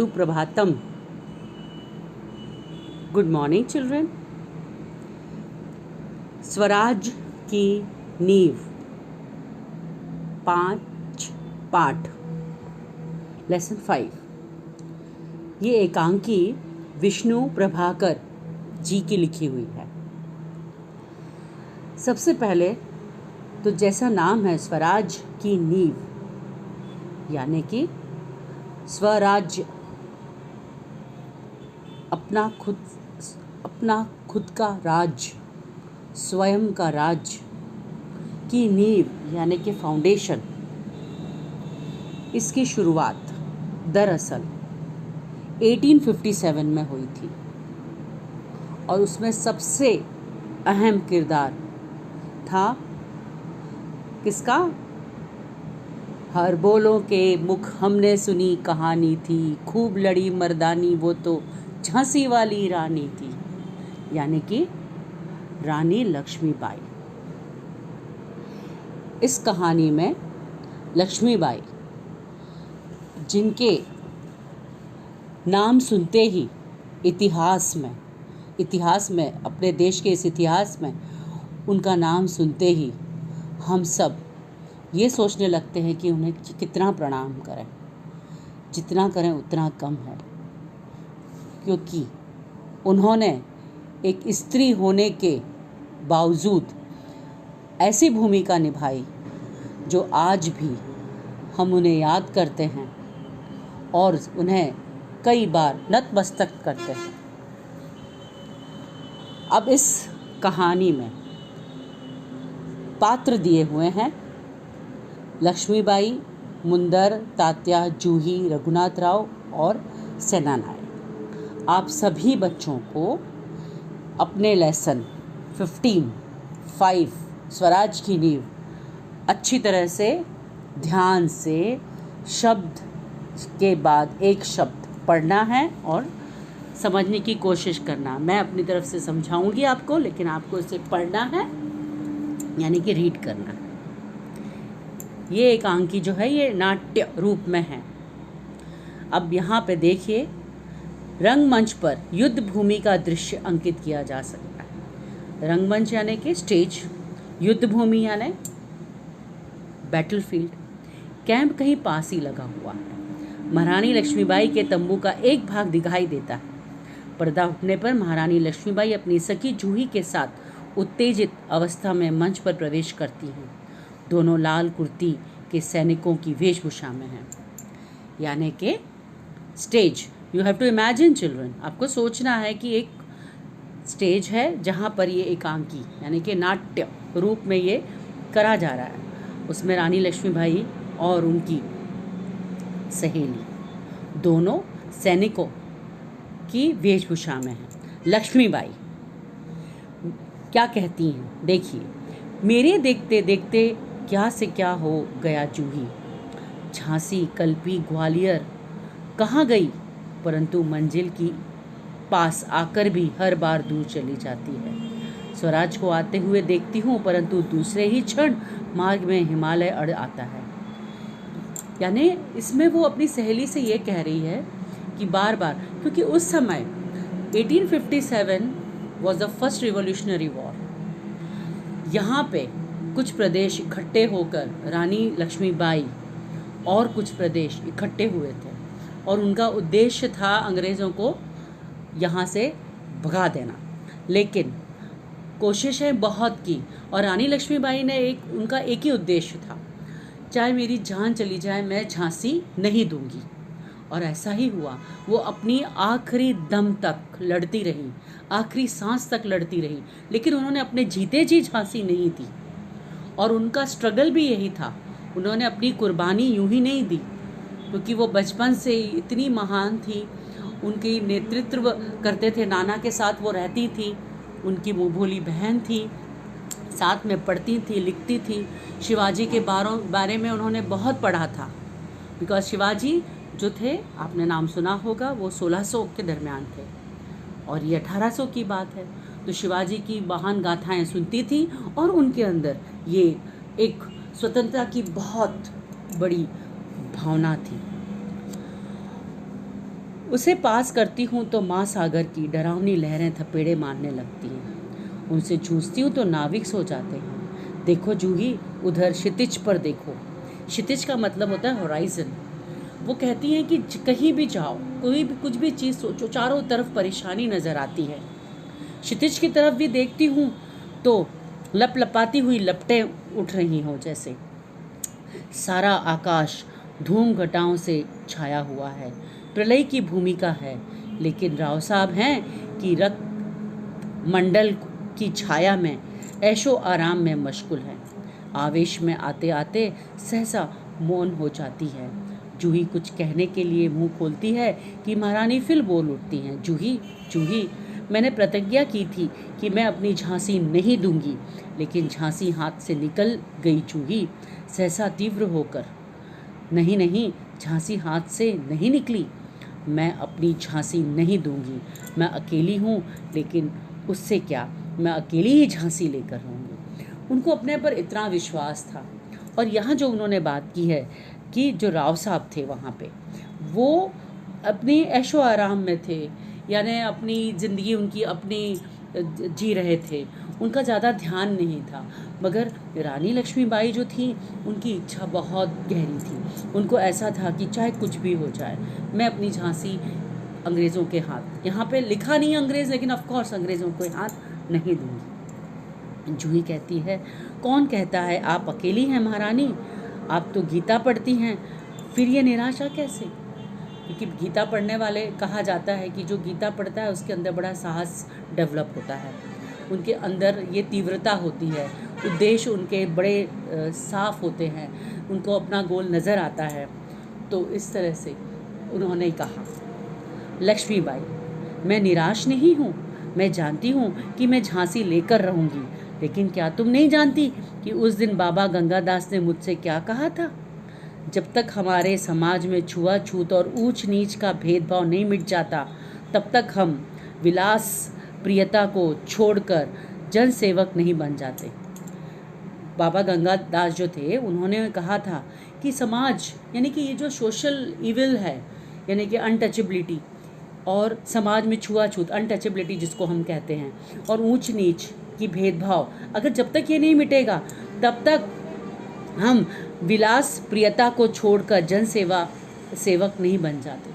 Suprabhatam. Good morning children. Swaraj की नींव 5 पाठ लेसन 5. ये एकांकी विष्णु प्रभाकर जी की लिखी हुई है. सबसे पहले तो जैसा नाम है स्वराज की नींव, यानी कि स्वराज्य, अपना खुद का राज्य, स्वयं का राज्य की नींव यानी कि फाउंडेशन. इसकी शुरुआत दरअसल 1857 में हुई थी और उसमें सबसे अहम किरदार था किसका? हर बोलों के मुख हमने सुनी कहानी थी, खूब लड़ी मर्दानी वो तो झांसी वाली रानी थी, यानी कि रानी लक्ष्मीबाई. इस कहानी में लक्ष्मीबाई, जिनके नाम सुनते ही इतिहास में अपने देश के इस इतिहास में उनका नाम सुनते ही हम सब ये सोचने लगते हैं कि उन्हें कितना प्रणाम करें. जितना करें उतना कम है, क्योंकि उन्होंने एक स्त्री होने के बावजूद ऐसी भूमिका निभाई जो आज भी हम उन्हें याद करते हैं और उन्हें कई बार नतमस्तक करते हैं. अब इस कहानी में पात्र दिए हुए हैं लक्ष्मीबाई, मुंदर, तात्या, जूही, रघुनाथ राव और सेनानायक. आप सभी बच्चों को अपने लेसन 15 स्वराज की नींव अच्छी तरह से ध्यान से शब्द के बाद एक शब्द पढ़ना है और समझने की कोशिश करना. मैं अपनी तरफ से समझाऊंगी आपको, लेकिन आपको इसे पढ़ना है यानी कि रीड करना है. ये एकांकी जो है ये नाट्य रूप में है. अब यहाँ पे देखिए, रंगमंच पर युद्ध भूमि का दृश्य अंकित किया जा सकता है. रंगमंच यानी कि स्टेज, युद्ध भूमि यानी बैटलफील्ड. कैंप कहीं पास ही लगा हुआ है. महारानी लक्ष्मीबाई के तंबू का एक भाग दिखाई देता है. पर्दा उठने पर महारानी लक्ष्मीबाई अपनी सखी जूही के साथ उत्तेजित अवस्था में मंच पर प्रवेश करती हैं. दोनों लाल कुर्ती के सैनिकों की वेशभूषा में हैं. यानी कि stage, you have to imagine children, आपको सोचना है कि एक स्टेज है जहाँ पर ये एकांकी यानी कि नाट्य रूप में ये करा जा रहा है. उसमें रानी लक्ष्मीबाई और उनकी सहेली दोनों सैनिकों की वेशभूषा में हैं. लक्ष्मीबाई क्या कहती हैं देखिए. मेरे देखते देखते क्या से क्या हो गया जूही. झांसी, कल्पी, ग्वालियर कहाँ गई, परंतु मंजिल की पास आकर भी हर बार दूर चली जाती है. स्वराज को आते हुए देखती हूँ, परंतु दूसरे ही क्षण मार्ग में हिमालय अड़ आता है. यानी इसमें वो अपनी सहेली से ये कह रही है कि बार बार, क्योंकि उस समय 1857 was the first revolutionary war. यहाँ पे कुछ प्रदेश इकट्ठे होकर रानी लक्ष्मीबाई और कुछ प्रदेश इकट्ठे हुए थे और उनका उद्देश्य था अंग्रेज़ों को यहाँ से भगा देना. लेकिन कोशिशें बहुत की और रानी लक्ष्मीबाई ने उनका एक ही उद्देश्य था, चाहे मेरी जान चली जाए मैं झांसी नहीं दूंगी. और ऐसा ही हुआ. वो अपनी आखिरी दम तक लड़ती रही, आखिरी सांस तक लड़ती रही, लेकिन उन्होंने अपने जीते जी झांसी नहीं दी. और उनका स्ट्रगल भी यही था. उन्होंने अपनी कुर्बानी यूं ही नहीं दी, क्योंकि वो बचपन से इतनी महान थी. उनकी नेतृत्व करते थे, नाना के साथ वो रहती थी, उनकी मुँह भोली बहन थी, साथ में पढ़ती थी, लिखती थी. शिवाजी के बारे में उन्होंने बहुत पढ़ा था, बिकॉज शिवाजी जो थे, आपने नाम सुना होगा, वो 1600 के दरमियान थे और ये 1800 की बात है. तो शिवाजी की महान गाथाएं सुनती थी और उनके अंदर ये एक स्वतंत्रता की बहुत बड़ी भावना थी. उसे पास करती हूँ तो महासागर की डरावनी लहरें थपेड़े मारने लगती हैं। उनसे जूझती हूँ तो नाविक सो जाते हैं। देखो जूही, उधर क्षितिज पर देखो। क्षितिज का मतलब होता है होराइजन। वो कहती हैं कि कहीं भी जाओ, कोई भी कुछ भी चीज़ सोचो, चारों तरफ परेशानी नज़र आती है। क्षितिज की तरफ भी देखती हूँ तो लपलपाती हुई लपटें उठ रही हों जैसे। सारा आकाश धूम घटाओं से छाया हुआ है, प्रलय की भूमिका है। लेकिन राव साहब हैं कि रक्त मंडल की छाया में ऐशो आराम में मशगूल है। आवेश में आते आते सहसा मौन हो जाती है। जूही कुछ कहने के लिए मुंह खोलती है कि महारानी फिर बोल उठती हैं, जूही जूही, मैंने प्रतिज्ञा की थी कि मैं अपनी झांसी नहीं दूंगी, लेकिन झांसी हाथ से निकल गई जूही, सहसा तीव्र होकर। नहीं नहीं, झांसी हाथ से नहीं निकली। मैं अपनी झांसी नहीं दूंगी। मैं अकेली हूँ, लेकिन उससे क्या, मैं अकेली ही झांसी लेकर रहूँगी। उनको अपने पर इतना विश्वास था। और यहाँ जो उन्होंने बात की है कि जो राव साहब थे वहाँ पे, वो अपनी ऐशो आराम में थे, यानी अपनी ज़िंदगी उनकी अपनी जी रहे थे, उनका ज़्यादा ध्यान नहीं था। मगर रानी लक्ष्मीबाई जो थी, उनकी इच्छा बहुत गहरी थी। उनको ऐसा था कि चाहे कुछ भी हो जाए, मैं अपनी झांसी अंग्रेज़ों के हाथ, यहाँ पे लिखा नहीं अंग्रेज़, लेकिन ऑफ कोर्स अंग्रेज़ों के हाथ नहीं दूंगी। जूही कहती है, कौन कहता है आप अकेली हैं महारानी? आप तो गीता पढ़ती हैं, फिर ये निराशा कैसे? क्योंकि गीता पढ़ने वाले, कहा जाता है कि जो गीता पढ़ता है उसके अंदर बड़ा साहस डेवलप होता है, उनके अंदर ये तीव्रता होती है, उद्देश्य उनके बड़े साफ होते हैं, उनको अपना गोल नज़र आता है। तो इस तरह से उन्होंने कहा, लक्ष्मीबाई, मैं निराश नहीं हूँ। मैं जानती हूँ कि मैं झांसी लेकर रहूँगी, लेकिन क्या तुम नहीं जानती कि उस दिन बाबा गंगादास ने मुझसे क्या कहा था? जब तक हमारे समाज में छुआछूत और ऊंच नीच का भेदभाव नहीं मिट जाता, तब तक हम विलास प्रियता को छोड़कर जनसेवक नहीं बन जाते। बाबा गंगादास जो थे, उन्होंने कहा था कि समाज, यानी कि ये जो सोशल इविल है, यानी कि अनटचेबिलिटी, और समाज में छुआछूत, अनटचेबिलिटी जिसको हम कहते हैं, और ऊंच नीच की भेदभाव, अगर जब तक ये नहीं मिटेगा, तब तक हम विलास प्रियता को छोड़कर जनसेवा सेवक नहीं बन जाते।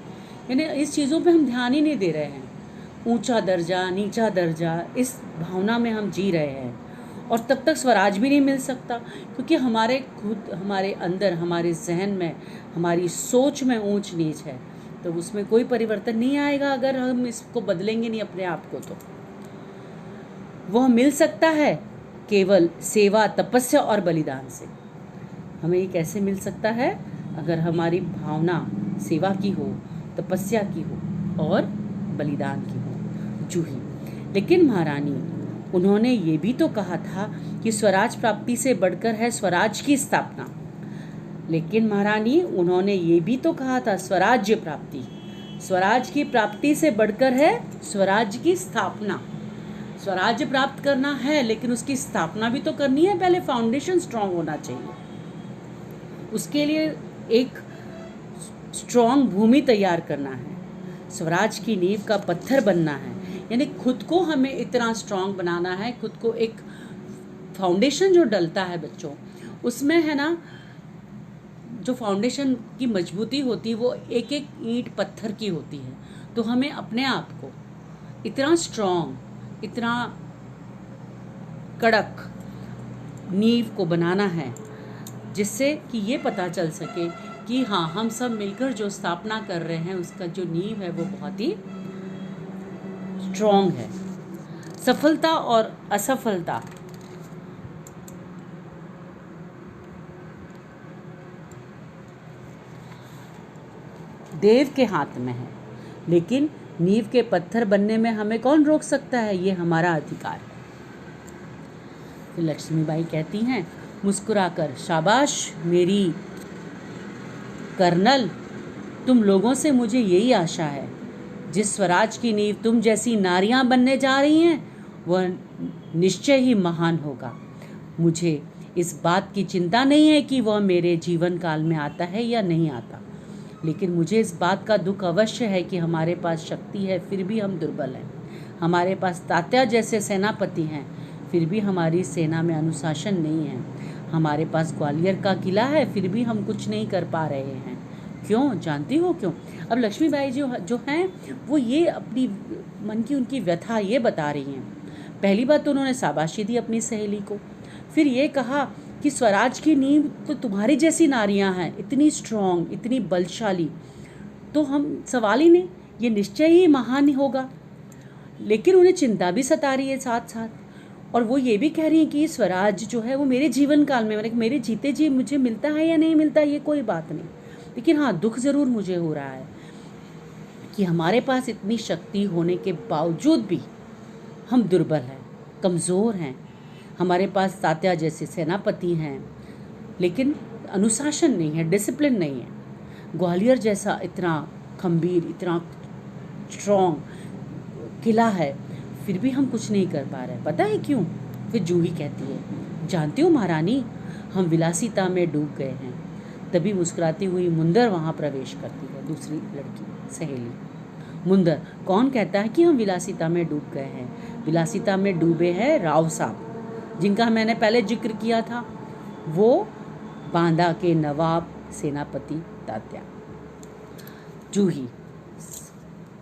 यानी इस चीज़ों पे हम ध्यान ही नहीं दे रहे हैं। ऊंचा दर्जा, नीचा दर्जा, इस भावना में हम जी रहे हैं, और तब तक स्वराज भी नहीं मिल सकता, क्योंकि हमारे खुद, हमारे अंदर, हमारे जहन में, हमारी सोच में ऊंच नीच है। तो उसमें कोई परिवर्तन नहीं आएगा अगर हम इसको बदलेंगे नहीं अपने आप को। तो वह मिल सकता है केवल सेवा, तपस्या और बलिदान से। हमें ये कैसे मिल सकता है? अगर हमारी भावना सेवा की हो, तपस्या की हो और बलिदान की हो। जूही, लेकिन महारानी, उन्होंने ये भी तो कहा था कि स्वराज प्राप्ति से बढ़कर है स्वराज की स्थापना। लेकिन महारानी, उन्होंने ये भी तो कहा था स्वराज्य प्राप्ति, स्वराज की प्राप्ति से बढ़कर है स्वराज की स्थापना। स्वराज्य प्राप्त करना है, लेकिन उसकी स्थापना भी तो करनी है। पहले फाउंडेशन स्ट्रांग होना चाहिए, उसके लिए एक स्ट्रांग भूमि तैयार करना है, स्वराज की नींव का पत्थर बनना है। यानी खुद को हमें इतना स्ट्रांग बनाना है, खुद को एक फाउंडेशन जो डलता है बच्चों, उसमें है ना, जो फाउंडेशन की मजबूती होती है वो एक एक ईंट पत्थर की होती है। तो हमें अपने आप को इतना स्ट्रांग, इतना कड़क नींव को बनाना है, जिससे कि ये पता चल सके कि हाँ, हम सब मिलकर जो स्थापना कर रहे हैं उसका जो नींव है वो बहुत ही स्ट्रांग है। सफलता और असफलता देव के हाथ में है, लेकिन नींव के पत्थर बनने में हमें कौन रोक सकता है? ये हमारा अधिकार है। फिर लक्ष्मीबाई कहती हैं मुस्कुराकर, शाबाश मेरी कर्नल, तुम लोगों से मुझे यही आशा है। जिस स्वराज की नींव तुम जैसी नारियां बनने जा रही हैं, वह निश्चय ही महान होगा। मुझे इस बात की चिंता नहीं है कि वह मेरे जीवन काल में आता है या नहीं आता, लेकिन मुझे इस बात का दुख अवश्य है कि हमारे पास शक्ति है फिर भी हम दुर्बल हैं। हमारे पास तात्या जैसे सेनापति हैं फिर भी हमारी सेना में अनुशासन नहीं है। हमारे पास ग्वालियर का किला है फिर भी हम कुछ नहीं कर पा रहे हैं। क्यों, जानती हो क्यों? अब लक्ष्मीबाई जो हैं वो ये अपनी मन की उनकी व्यथा ये बता रही हैं। पहली बात तो उन्होंने शाबाशी दी अपनी सहेली को, फिर ये कहा कि स्वराज की नींव तो तुम्हारी जैसी नारियां हैं, इतनी स्ट्रॉन्ग, इतनी बलशाली, तो हम सवाल ही नहीं, ये निश्चय ही महान होगा। लेकिन उन्हें चिंता भी सता रही है साथ साथ, और वो ये भी कह रही है कि स्वराज जो है वो मेरे जीवन काल में, मेरे जीते जी मुझे मिलता है या नहीं मिलता ये कोई बात नहीं, लेकिन हाँ दुख ज़रूर मुझे हो रहा है कि हमारे पास इतनी शक्ति होने के बावजूद भी हम दुर्बल हैं, कमज़ोर हैं। हमारे पास तात्या जैसे सेनापति हैं लेकिन अनुशासन नहीं है, डिसिप्लिन नहीं है। ग्वालियर जैसा इतना खंबीर, इतना स्ट्रॉन्ग किला है फिर भी हम कुछ नहीं कर पा रहे। पता है क्यों? फिर जूही कहती है, जानती हो महारानी, हम विलासिता में डूब गए हैं। तभी मुस्कुराती हुई मुंदर वहाँ प्रवेश करती है, दूसरी लड़की सहेली। मुंदर, कौन कहता है कि हम विलासिता में डूब गए हैं? विलासिता में डूबे हैं राव साहब, जिनका मैंने पहले जिक्र किया था, वो बांदा के नवाब सेनापति तात्या। जूही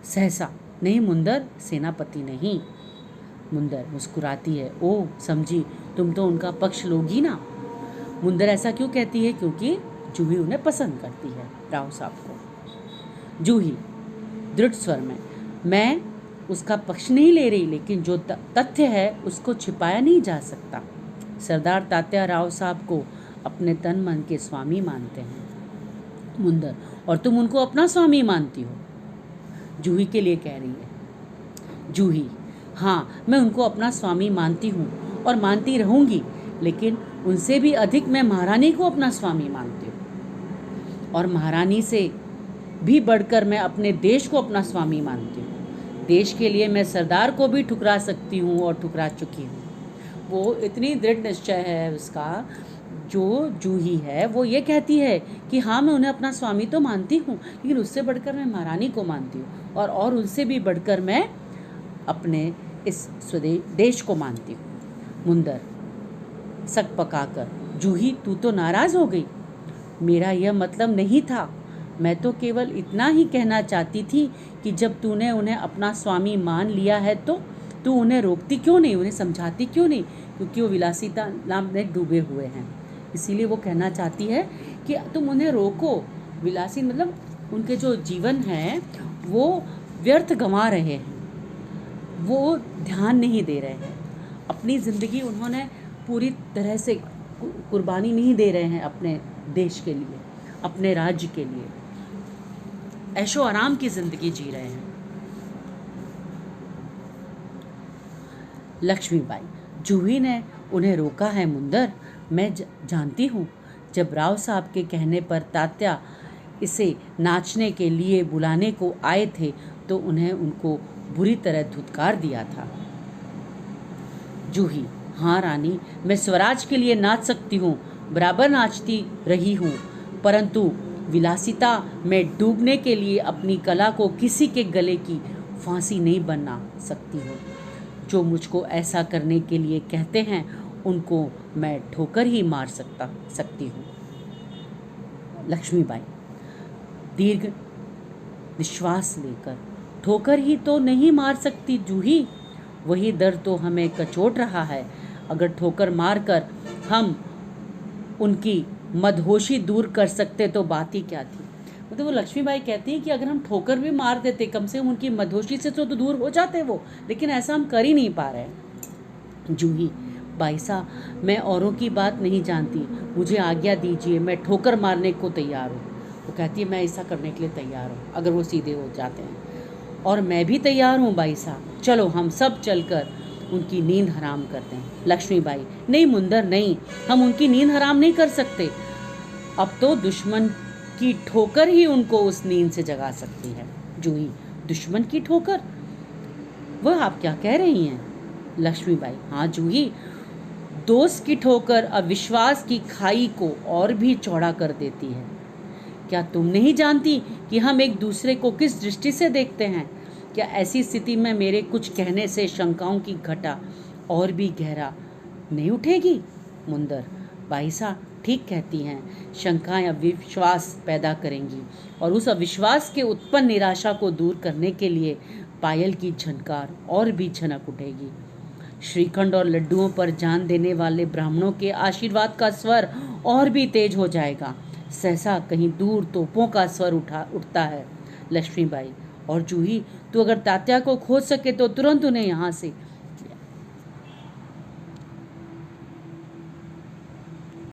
सहसा, नहीं मुंदर, सेनापति नहीं। मुंदर मुस्कुराती है, ओह समझी, तुम तो उनका पक्ष लोगी ना। मुंदर ऐसा क्यों कहती है? क्योंकि जूही उन्हें पसंद करती है, राव साहब को। जूही दृढ़ स्वर में, मैं उसका पक्ष नहीं ले रही, लेकिन जो तथ्य है उसको छिपाया नहीं जा सकता। सरदार तात्या राव साहब को अपने तन मन के स्वामी मानते हैं। मुंदर, और तुम उनको अपना स्वामी मानती हो? जूही के लिए कह रही है। जूही, हाँ मैं उनको अपना स्वामी मानती हूँ और मानती रहूँगी, लेकिन उनसे भी अधिक मैं महारानी को अपना स्वामी मानती हूँ, और महारानी से भी बढ़कर मैं अपने देश को अपना स्वामी मानती हूँ। देश के लिए मैं सरदार को भी ठुकरा सकती हूँ और ठुकरा चुकी हूँ। वो इतनी दृढ़ निश्चय है उसका, जो जूही है वो ये कहती है कि हाँ मैं उन्हें अपना स्वामी तो मानती हूँ, लेकिन उससे बढ़कर मैं महारानी को मानती हूँ, और उनसे भी बढ़कर मैं अपने इस स्वदेश देश को मानती हूँ। मुंदर सक पकाकर, जूही तू तो नाराज़ हो गई? मेरा यह मतलब नहीं था, मैं तो केवल इतना ही कहना चाहती थी कि जब तूने उन्हें अपना स्वामी मान लिया है तो तू उन्हें रोकती क्यों नहीं, उन्हें समझाती क्यों नहीं? क्योंकि वो विलासिता नाम में डूबे हुए हैं, इसीलिए वो कहना चाहती है कि तुम उन्हें रोको। विलासी मतलब उनके जो जीवन है वो व्यर्थ गंवा रहे हैं, वो ध्यान नहीं दे रहे हैं, अपनी ज़िंदगी उन्होंने पूरी तरह से कुर्बानी नहीं दे रहे हैं अपने देश के लिए, अपने राज्य के लिए, ऐशो आराम की ज़िंदगी जी रहे हैं। लक्ष्मीबाई, जूही ने उन्हें रोका है मुंदर, मैं जानती हूँ। जब राव साहब के कहने पर तात्या इसे नाचने के लिए बुलाने को आए थे तो उन्हें उनको बुरी तरह धुतकार दिया था। जूही, हाँ रानी, मैं स्वराज के लिए नाच सकती हूँ, बराबर नाचती रही हूँ, परंतु विलासिता में डूबने के लिए अपनी कला को किसी के गले की फांसी नहीं बना सकती हूँ। जो मुझको ऐसा करने के लिए कहते हैं उनको मैं ठोकर ही मार सकती हूँ। लक्ष्मीबाई दीर्घ निश्वास लेकर, ठोकर ही तो नहीं मार सकती जूही, वही दर्द तो हमें कचोट रहा है। अगर ठोकर मारकर हम उनकी मदहोशी दूर कर सकते तो बात ही क्या थी। मतलब वो लक्ष्मीबाई कहती हैं कि अगर हम ठोकर भी मार देते कम से कम उनकी मदहोशी से तो दूर हो जाते वो, लेकिन ऐसा हम कर ही नहीं पा रहे। जूही, भाई साहब मैं औरों की बात नहीं जानती, मुझे आज्ञा दीजिए, मैं ठोकर मारने को तैयार हूँ। वो कहती है मैं ऐसा करने के लिए तैयार हूँ अगर वो सीधे हो जाते हैं, और मैं भी तैयार हूँ भाई साहब, चलो हम सब चलकर उनकी नींद हराम करते हैं। लक्ष्मीबाई, नहीं मुंदर नहीं, हम उनकी नींद हराम नहीं कर सकते, अब तो दुश्मन की ठोकर ही उनको उस नींद से जगा सकती है। जूही, दुश्मन की ठोकर? वह आप क्या कह रही हैं? लक्ष्मीबाई, हाँ जूही, दोस्त की ठोकर अविश्वास की खाई को और भी चौड़ा कर देती है। क्या तुम नहीं जानती कि हम एक दूसरे को किस दृष्टि से देखते हैं? क्या ऐसी स्थिति में मेरे कुछ कहने से शंकाओं की घटा और भी गहरा नहीं उठेगी? मुंदर, भाई साहब ठीक कहती हैं, शंकाएं अविश्वास पैदा करेंगी और उस अविश्वास के उत्पन्न निराशा को दूर करने के लिए पायल की झनकार और भी झनक उठेगी। श्रीखंड और लड्डुओं पर जान देने वाले ब्राह्मणों के आशीर्वाद का स्वर और भी तेज हो जाएगा। सहसा कहीं दूर तोपों का स्वर उठता है। लक्ष्मीबाई, और जूही, तू अगर तात्या को खोज सके तो तुरंत उन्हें यहाँ से